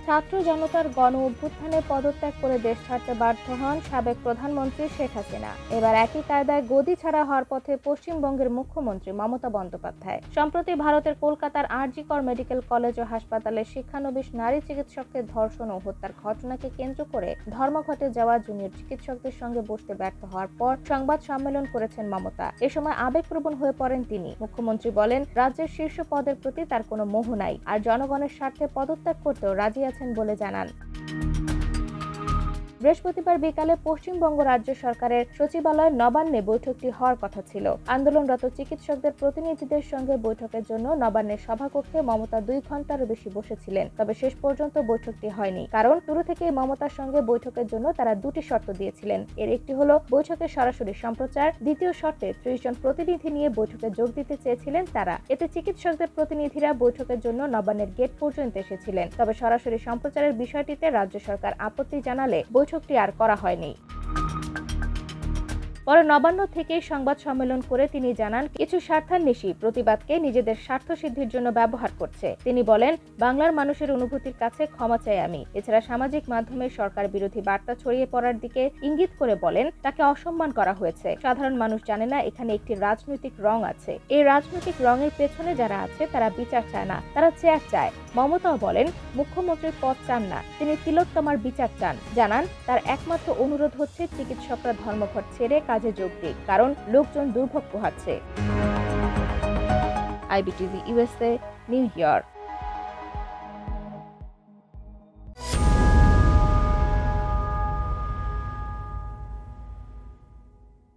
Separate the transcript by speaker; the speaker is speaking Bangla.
Speaker 1: ছাত্র জনতার গণ অভ্যুত্থানে পদত্যাগ করে দেশ ছাড়তে বাধ্য হন সাবেক প্রধানমন্ত্রী শেখ হাসিনা। এবার একই কায়দায় গদি ছাড়া হওয়ার পথে পশ্চিমবঙ্গের মুখ্যমন্ত্রী মমতা বন্দ্যোপাধ্যায়। সম্প্রতি ভারতের কলকাতার আর.জি. কর মেডিকেল কলেজ ও হাসপাতালে শিক্ষানবিশ নারী চিকিৎসককে ধর্ষণ ও হত্যার ঘটনাকে কেন্দ্র করে ধর্মঘটে যাওয়া জুনিয়র চিকিৎসকদের সঙ্গে বসতে ব্যর্থ হওয়ার পর সংবাদ সম্মেলন করেছেন মমতা। এ সময় আবেগপ্রবণ হয়ে পড়েন তিনি। মুখ্যমন্ত্রী বলেন, রাজ্যের শীর্ষ পদের প্রতি তার কোনো মোহ নাই, আর জনগণের স্বার্থে পদত্যাগ করতেও রাজি আছেন বলে জানান। বৃহস্পতিবার বিকালে পশ্চিমবঙ্গ রাজ্য সরকারের সচিবালয় নবান্নে বৈঠকটি হওয়ার কথা ছিল। আন্দোলনরত চিকিৎসকদের প্রতিনিধিদের সঙ্গে বৈঠকের জন্য নবান্নের সভাকক্ষে মমতা 2 ঘন্টারও বেশি বসেছিলেন। তবে শেষ পর্যন্ত বৈঠকটি হয়নি, কারণ শুরু থেকেই মমতার সঙ্গে বৈঠকের জন্য তারা 2টি শর্ত দিয়েছিলেন। এর একটি হলো বৈঠকের সরাসরি সম্প্রচার, দ্বিতীয় শর্তে 30 জন প্রতিনিধি নিয়ে বৈঠকে যোগ দিতে চেয়েছিলেন তারা। এতে চিকিৎসকদের প্রতিনিধিরা বৈঠকের জন্য নবান্নের গেট পর্যন্ত এসেছিলেন। তবে সরাসরি সম্প্রচারের বিষয়টিতে রাজ্য সরকার আপত্তি জানালে বৈঠকটি আর করা হয়নি। পরে নবান্ন থেকে সংবাদ সম্মেলন করে তিনি জানান, কিছু স্বার্থান্বেষী প্রতিবাদকে নিজেদের স্বার্থ সিদ্ধির জন্য ব্যবহার করছে। তিনি বলেন, বাংলার মানুষের অনুভূতির কাছে ক্ষমা চাই আমি। এছাড়া সামাজিক মাধ্যমে সরকার বিরোধী বার্তা ছড়িয়ে পড়ার দিকে ইঙ্গিত করে বলেন, তাকে অসম্মান করা হয়েছে। সাধারণ মানুষ জানে না এখানে একটি রাজনৈতিক রং আছে। এই রাজনৈতিক রঙের পেছনে যারা আছে তারা বিচার চায় না, তারা চেয়ার চায়। মমতাও বলেন, মুখ্যমন্ত্রীর পদ চান না, তিনি তিলোত্তমার বিচার চান। জানান, তার একমাত্র অনুরোধ হচ্ছে চিকিৎসকরা ধর্মঘট ছেড়ে কাজে যোগ দিক, কারণ লোকজন দুর্ভোগ পোহাচ্ছে। IBTV USA, new York.